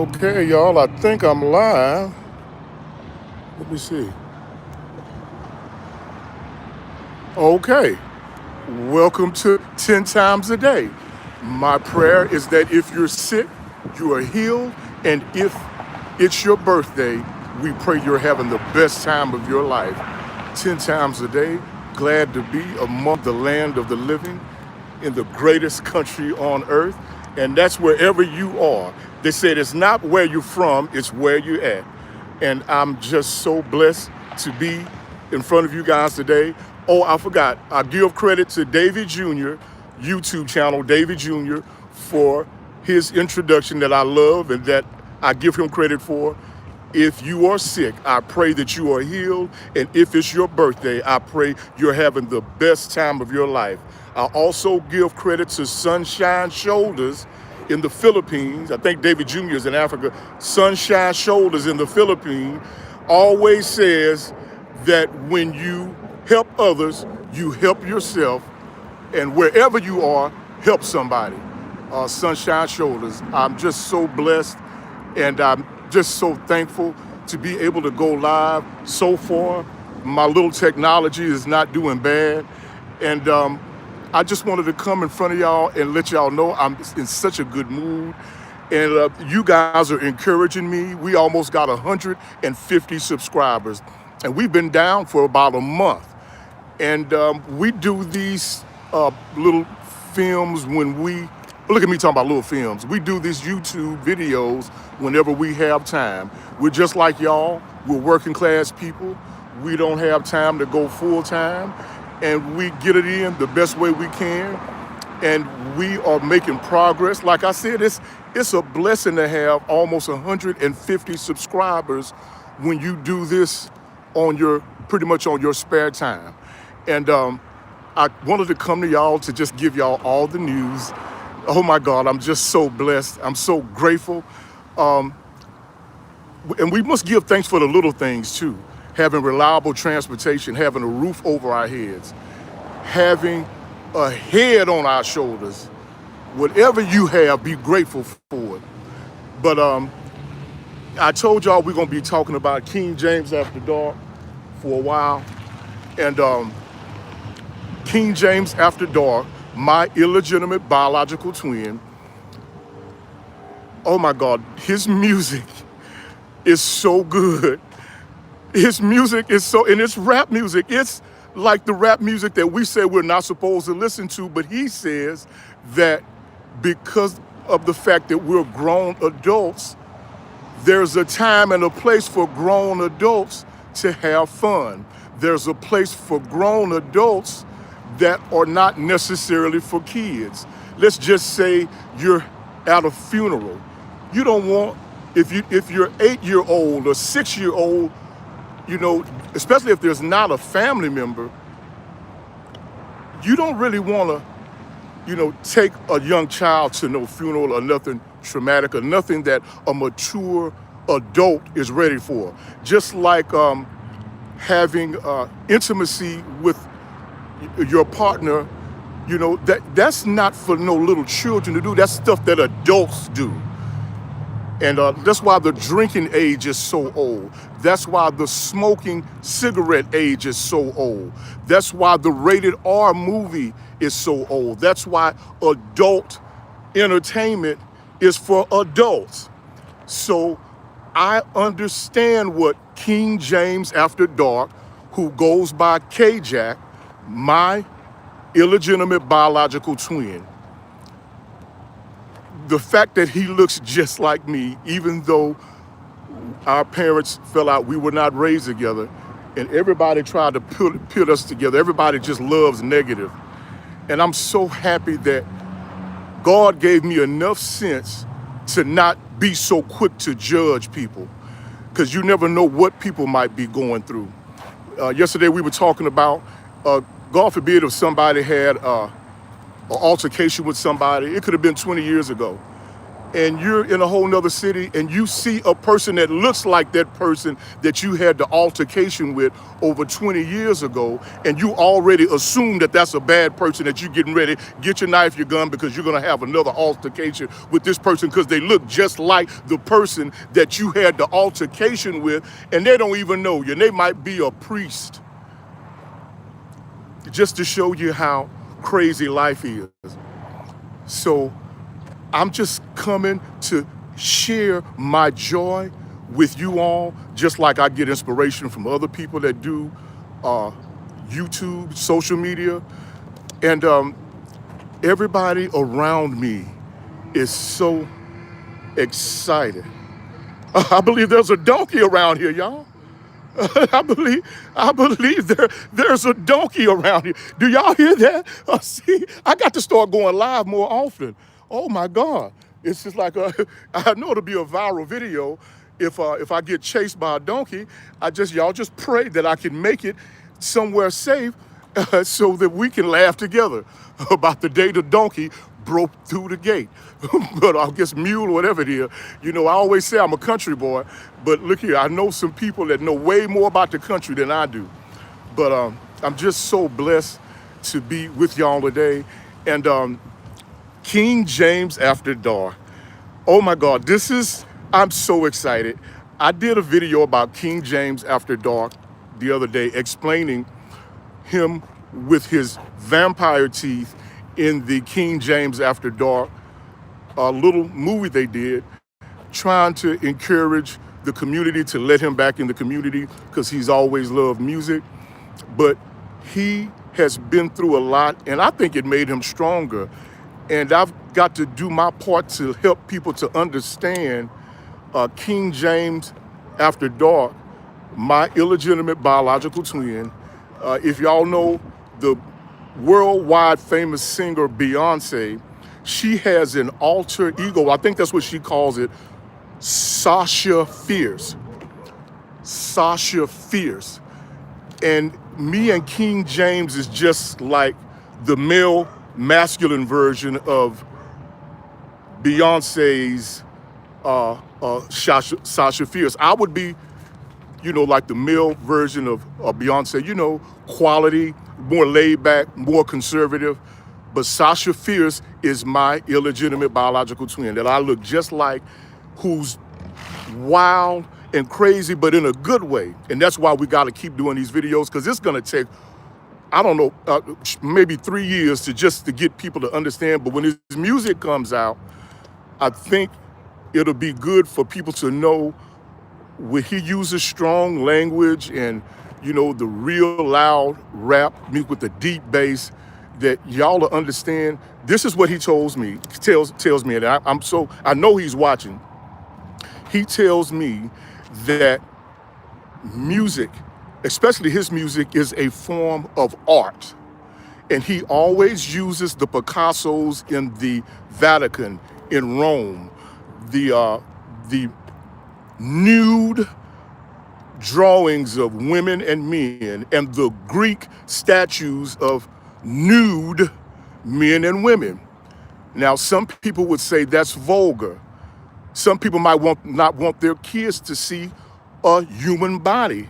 Okay, y'all, I think I'm live. Let me see. Okay, welcome to 10 Times a Day. My prayer is that if you're sick, you are healed, and if it's your birthday, we pray you're having the best time of your life. 10 times a day, glad to be among the land of the living in the greatest country on earth, and that's wherever you are. They said it's not where you're from, it's where you're at. And I'm just so blessed to be in front of you guys today. Oh, I forgot. I give credit to David Jr., YouTube channel, David Jr., for his introduction that I love and that I give him credit for. If you are sick, I pray that you are healed. And if it's your birthday, I pray you're having the best time of your life. I also give credit to Sunshine Shoulders in the Philippines. I think David Jr. is in Africa. Sunshine Shoulders in the Philippines always says that when you help others, you help yourself. And wherever you are, help somebody. Sunshine Shoulders. I'm just so blessed and I'm just so thankful to be able to go live so far. My little technology is not doing bad. And I just wanted to come in front of y'all and let y'all know I'm in such a good mood. And you guys are encouraging me. We almost got 150 subscribers. And we've been down for about a month. And we do these little films when we, look at me talking about little films. We do these YouTube videos whenever we have time. We're just like y'all. We're working class people. We don't have time to go full time. And we get it in the best way we can. And we are making progress. Like I said, it's a blessing to have almost 150 subscribers when you do this on your, pretty much on your spare time. And I wanted to come to y'all to just give y'all all the news. Oh my God, I'm just so blessed. I'm so grateful. And we must give thanks for the little things too. Having reliable transportation, having a roof over our heads, having a head on our shoulders. Whatever you have, be grateful for it. But I told y'all we're gonna be talking about King James After Dark for a while. And King James After Dark, my illegitimate biological twin. Oh my God, his music is so good. His music is so, and it's rap music. It's like the rap music that we say we're not supposed to listen to, but he says that because of the fact that we're grown adults, there's a time and a place for grown adults to have fun. There's a place for grown adults that are not necessarily for kids. Let's just say you're at a funeral. You don't want, if you're 8-year-old or 6-year-old, you know, especially if there's not a family member, you don't really want to, you know, take a young child to no funeral or nothing traumatic or nothing that a mature adult is ready for. Just like having intimacy with your partner, you know, that's not for no little children to do. That's stuff that adults do. And that's why the drinking age is so old. That's why the smoking cigarette age is so old. That's why the rated R movie is so old. That's why adult entertainment is for adults. So I understand what King James After Dark, who goes by K-Jack, my illegitimate biological twin, the fact that he looks just like me, even though our parents fell out, we were not raised together, and everybody tried to put us together. Everybody just loves negative. And I'm so happy that God gave me enough sense to not be so quick to judge people, because you never know what people might be going through. Yesterday we were talking about, God forbid if somebody had an altercation with somebody. It could have been 20 years ago. and you're in a whole nother city and you see a person that looks like that person that you had the altercation with over 20 years ago, and you already assume that that's a bad person, that you're getting ready, get your knife, your gun, because you're going to have another altercation with this person because they look just like the person that you had the altercation with, and they don't even know you, and they might be a priest, just to show you how crazy life is. So I'm just coming to share my joy with you all, just like I get inspiration from other people that do YouTube, social media, and everybody around me is so excited. I believe there's a donkey around here, y'all. I believe there's a donkey around here. Do y'all hear that? See, I got to start going live more often. Oh my God. It's just like I know it'll be a viral video if I get chased by a donkey. Y'all just pray that I can make it somewhere safe so that we can laugh together about the day the donkey broke through the gate. But I guess mule or whatever it is. You know, I always say I'm a country boy, but look here, I know some people that know way more about the country than I do. But I'm just so blessed to be with y'all today. And King James After Dark. Oh my God, I'm so excited. I did a video about King James After Dark the other day explaining him with his vampire teeth in the King James After Dark little movie they did, trying to encourage the community to let him back in the community because he's always loved music. But he has been through a lot, and I think it made him stronger. And I've got to do my part to help people to understand King James After Dark, my illegitimate biological twin. If y'all know the worldwide famous singer Beyonce, she has an alter ego. I think that's what she calls it, Sasha Fierce. Sasha Fierce. And me and King James is just like the male masculine version of Beyonce's Sasha Fierce. I would be, like the male version of Beyonce, quality, more laid back, more conservative. But Sasha Fierce is my illegitimate biological twin that I look just like, who's wild and crazy, but in a good way. And that's why we got to keep doing these videos, because it's going to take, I don't know, maybe 3 years to get people to understand. But when his music comes out, I think it'll be good for people to know when he uses strong language and, the real loud rap with the deep bass, that y'all will understand. This is what he tells me, and I know he's watching. He tells me that music, especially his music, is a form of art. And he always uses the Picassos in the Vatican, in Rome, the nude drawings of women and men, and the Greek statues of nude men and women. Now, some people would say that's vulgar. Some people might not want their kids to see a human body.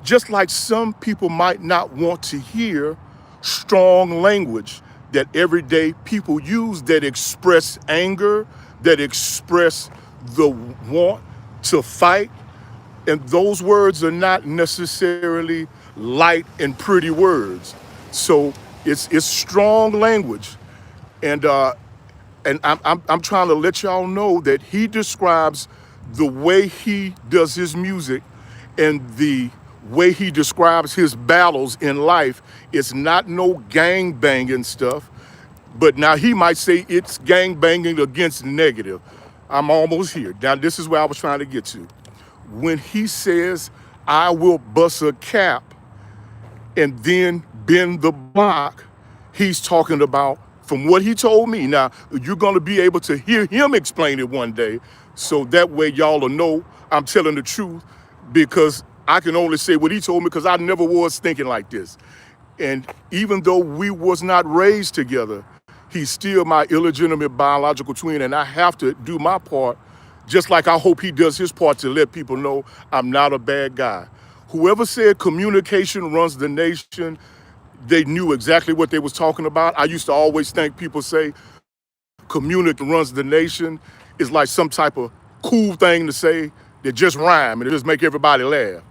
Just like some people might not want to hear strong language that everyday people use that express anger, that express the want to fight. And those words are not necessarily light and pretty words. So it's strong language. And I'm trying to let y'all know that he describes the way he does his music and the way he describes his battles in life. It's not no gang banging stuff, but now he might say it's gang banging against negative. I'm almost here. Now, this is where I was trying to get to. When he says, I will bust a cap and then bend the block, he's talking about, from what he told me. Now, you're going to be able to hear him explain it one day, so that way y'all will know I'm telling the truth, because I can only say what he told me because I never was thinking like this. And even though we was not raised together, He's still my illegitimate biological twin, and I have to do my part, just like I hope he does his part to let people know I'm not a bad guy. Whoever said communication runs the nation, they knew exactly what they was talking about. I used to always think people say community runs the nation is like some type of cool thing to say that just rhyme and it just make everybody laugh.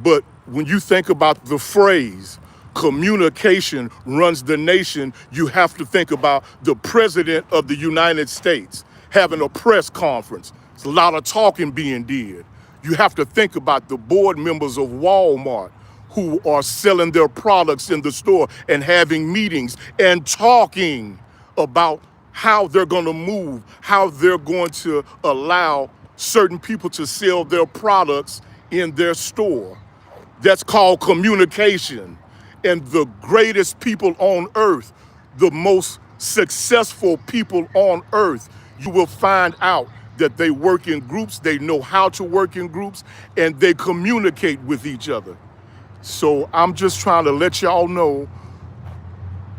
But when you think about the phrase communication runs the nation, you have to think about the president of the United States having a press conference. It's a lot of talking being did. You have to think about the board members of Walmart who are selling their products in the store and having meetings and talking about how they're going to move, how they're going to allow certain people to sell their products in their store. That's called communication. And the greatest people on earth, the most successful people on earth, you will find out that they work in groups, they know how to work in groups, and they communicate with each other. So I'm just trying to let y'all know,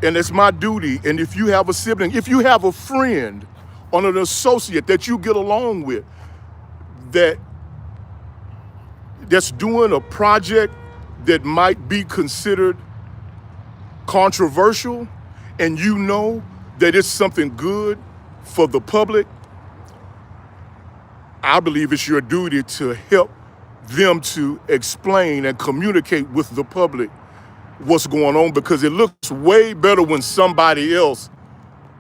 and it's my duty, and if you have a sibling, if you have a friend or an associate that you get along with that's doing a project that might be considered controversial, and you know that it's something good for the public, I believe it's your duty to help them to explain and communicate with the public what's going on, because it looks way better when somebody else,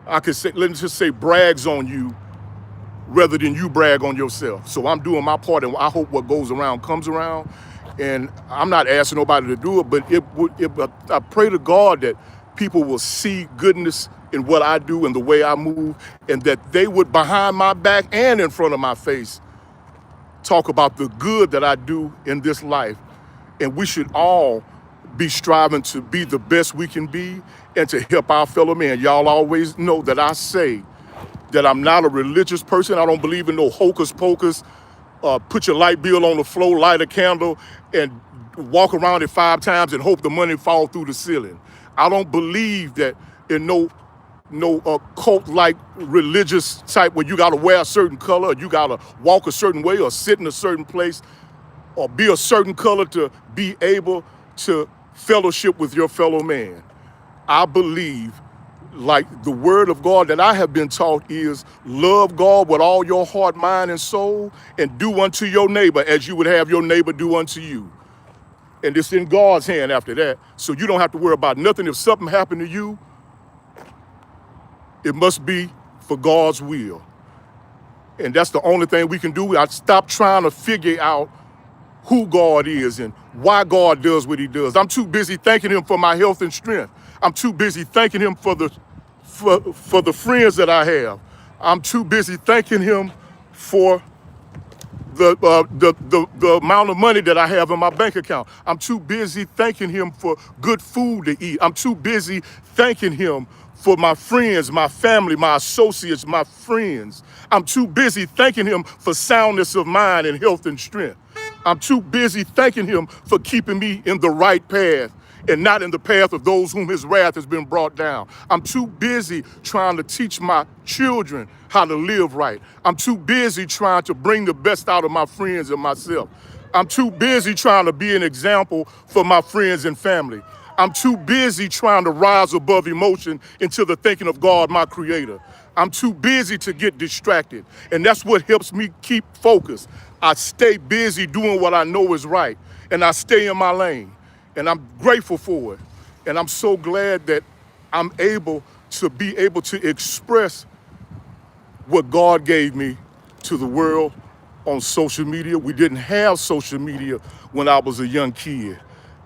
I could say, let's just say, brags on you rather than you brag on yourself. So I'm doing my part, and I hope what goes around comes around. And I'm not asking nobody to do it, but I pray to God that people will see goodness in what I do and the way I move, and that they would, behind my back and in front of my face, talk about the good that I do in this life. And we should all be striving to be the best we can be and to help our fellow man. Y'all always know that I say that I'm not a religious person. I don't believe in no hocus pocus. Put your light bill on the floor, light a candle, and walk around it 5 times and hope the money fall through the ceiling. I don't believe that in no cult-like religious type where you got to wear a certain color, or you got to walk a certain way, or sit in a certain place, or be a certain color to be able to fellowship with your fellow man. I believe, like the word of God that I have been taught is, love God with all your heart, mind, and soul, and do unto your neighbor as you would have your neighbor do unto you. And it's in God's hand after that, so you don't have to worry about nothing. If something happened to you, it must be for God's will. And that's the only thing we can do. I stop trying to figure out who God is and why God does what he does. I'm too busy thanking him for my health and strength. I'm too busy thanking him for the friends that I have. I'm too busy thanking him for the amount of money that I have in my bank account. I'm too busy thanking him for good food to eat. I'm too busy thanking him for my friends, my family, my associates, my friends. I'm too busy thanking him for soundness of mind and health and strength. I'm too busy thanking him for keeping me in the right path and not in the path of those whom his wrath has been brought down. I'm too busy trying to teach my children how to live right. I'm too busy trying to bring the best out of my friends and myself. I'm too busy trying to be an example for my friends and family. I'm too busy trying to rise above emotion into the thinking of God, my creator. I'm too busy to get distracted. And that's what helps me keep focused. I stay busy doing what I know is right, and I stay in my lane. And I'm grateful for it. And I'm so glad that I'm able to express what God gave me to the world on social media. We didn't have social media when I was a young kid.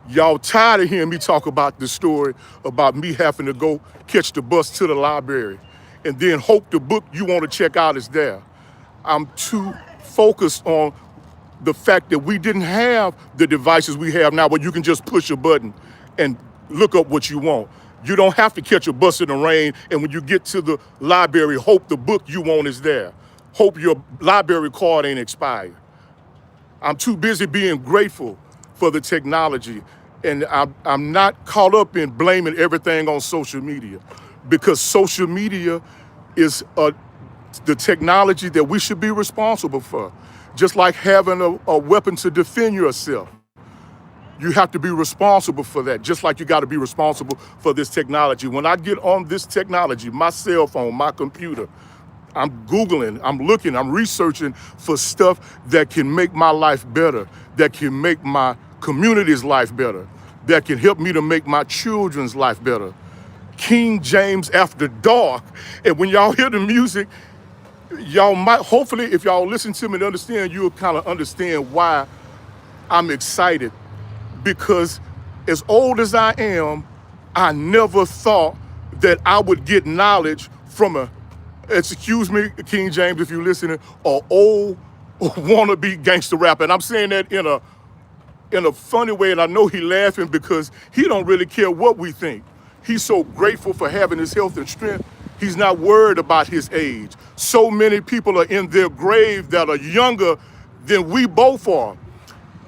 Y'all tired of hearing me talk about this story about me having to go catch the bus to the library and then hope the book you want to check out is there. I'm too focused on the fact that we didn't have the devices we have now where you can just push a button and look up what you want. You don't have to catch a bus in the rain, and when you get to the library, hope the book you want is there. Hope your library card ain't expired. I'm too busy being grateful for the technology, and I'm not caught up in blaming everything on social media. because social media is the technology that we should be responsible for. Just like having a weapon to defend yourself. You have to be responsible for that, just like you got to be responsible for this technology. When I get on this technology, my cell phone, my computer, I'm Googling, I'm looking, I'm researching for stuff that can make my life better, that can make my community's life better, that can help me to make my children's life better. King James After Dark. And when y'all hear the music, y'all might, hopefully, if y'all listen to me and understand, you'll kind of understand why I'm excited. Because as old as I am, I never thought that I would get knowledge from excuse me, King James, if you're listening, a old wannabe gangster rapper. And I'm saying that in a funny way, and I know he laughing because he don't really care what we think. He's so grateful for having his health and strength. He's not worried about his age. So many people are in their grave that are younger than we both are.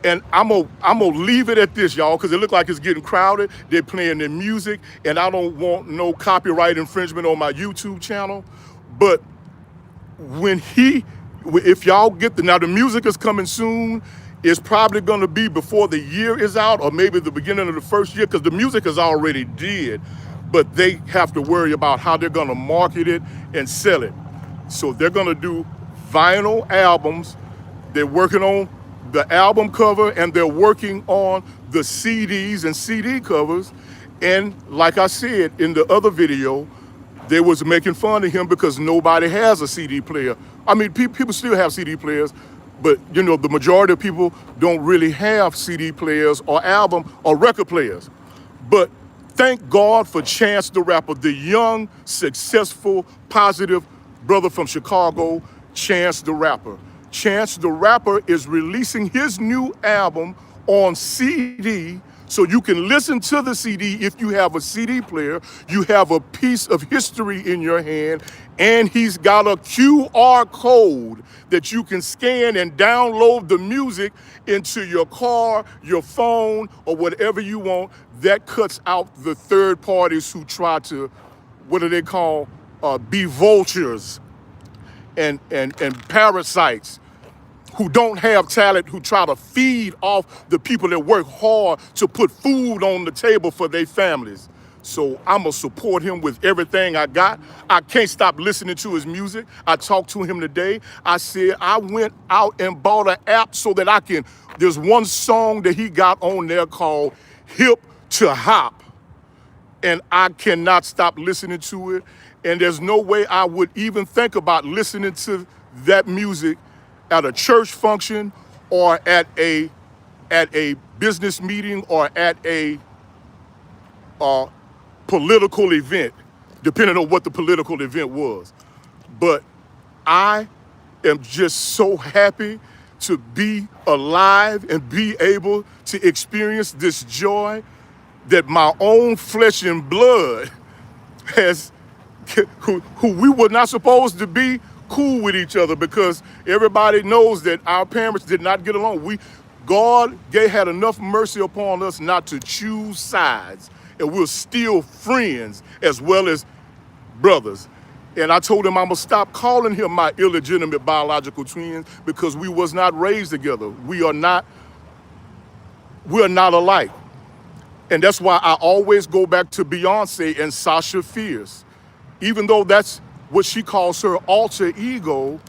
And I'm gonna leave it at this, y'all, because it look like it's getting crowded. They're playing their music, and I don't want no copyright infringement on my YouTube channel. But if y'all get now the music is coming soon. It's probably gonna be before the year is out, or maybe the beginning of the first year, because the music is already dead. But they have to worry about how they're gonna market it and sell it. So they're gonna do vinyl albums. They're working on the album cover, and they're working on the CDs and CD covers. And like I said in the other video, they was making fun of him because nobody has a CD player. I mean, people still have CD players, but you know, the majority of people don't really have CD players or album or record players. But thank God for Chance the Rapper, the young, successful, positive brother from Chicago, Chance the Rapper. Chance the Rapper is releasing his new album on CD, so you can listen to the CD if you have a CD player. You have a piece of history in your hand, and he's got a QR code that you can scan and download the music into your car, your phone, or whatever you want. That cuts out the third parties who try to, what do they call, be vultures and parasites who don't have talent, who try to feed off the people that work hard to put food on the table for their families. So I'm gonna support him with everything I got. I can't stop listening to his music. I talked to him today. I said I went out and bought an app so that I can, there's one song that he got on there called Hip to Hop. And I cannot stop listening to it. And there's no way I would even think about listening to that music at a church function or at a business meeting or at a political event, depending on what the political event was. But I am just so happy to be alive and be able to experience this joy that my own flesh and blood has, who we were not supposed to be cool with each other, because everybody knows that our parents did not get along. God had enough mercy upon us not to choose sides, and we're still friends as well as brothers. And I told him I'm gonna stop calling him my illegitimate biological twins because we was not raised together. We're not alike. And that's why I always go back to Beyonce and Sasha Fierce. Even though that's what she calls her alter ego,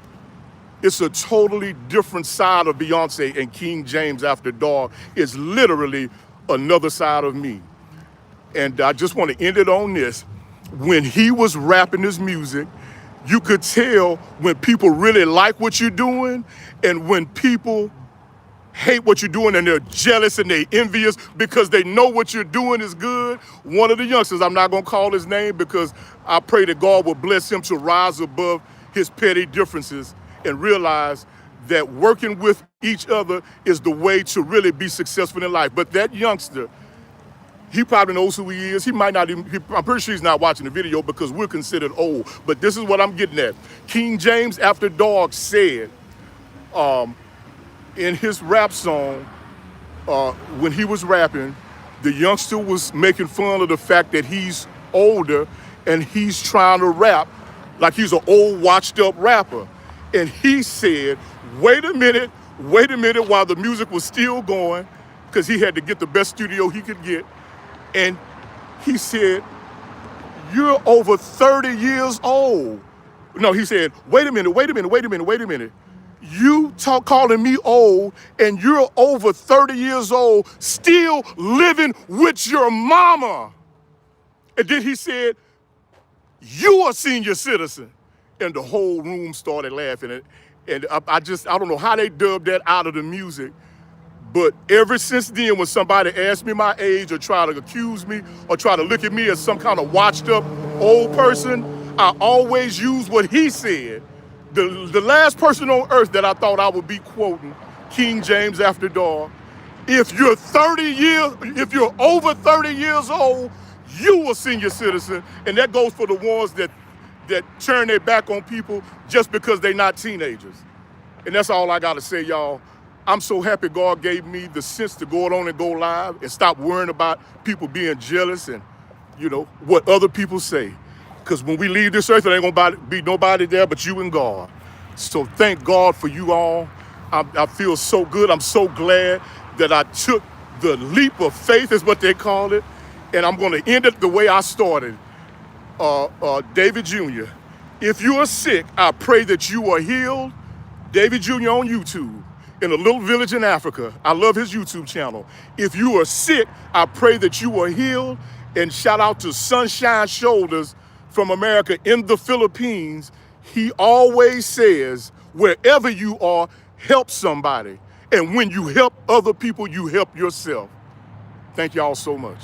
it's a totally different side of Beyonce, and King James After Dark is literally another side of me. And I just want to end it on this. When he was rapping his music, you could tell when people really like what you're doing and when people hate what you're doing and they're jealous and they're envious because they know what you're doing is good. One of the youngsters, I'm not gonna call his name because I pray that God will bless him to rise above his petty differences and realize that working with each other is the way to really be successful in life. But that youngster, he probably knows who he is. He might not even, I'm pretty sure he's not watching the video because we're considered old. But this is what I'm getting at. King James After Dark said, in his rap song, when he was rapping, the youngster was making fun of the fact that he's older and he's trying to rap like he's an old washed up rapper. And he said, wait a minute, while the music was still going, because he had to get the best studio he could get. And he said, you're over 30 years old. No, he said, wait a minute. You calling me old, and you're over 30 years old, still living with your mama. And then he said, you are a senior citizen. And the whole room started laughing. And I don't know how they dubbed that out of the music. But ever since then, when somebody asked me my age or try to accuse me or try to look at me as some kind of washed up old person, I always use what he said. The last person on earth that I thought I would be quoting, King James After Dark, if you're over 30 years old, you a senior citizen. And that goes for the ones that turn their back on people just because they're not teenagers. And that's all I gotta say, y'all. I'm so happy God gave me the sense to go on and go live and stop worrying about people being jealous and, what other people say. Because when we leave this earth, there ain't gonna be nobody there but you and God. So thank God for you all. I feel so good. I'm so glad that I took the leap of faith, is what they call it. And I'm gonna end it the way I started. David Jr., if you are sick, I pray that you are healed. David Jr. on YouTube, in a little village in Africa. I love his YouTube channel. If you are sick, I pray that you are healed. And shout out to Sunshine Shoulders from America in the Philippines. He always says, wherever you are, help somebody. And when you help other people, you help yourself. Thank y'all so much.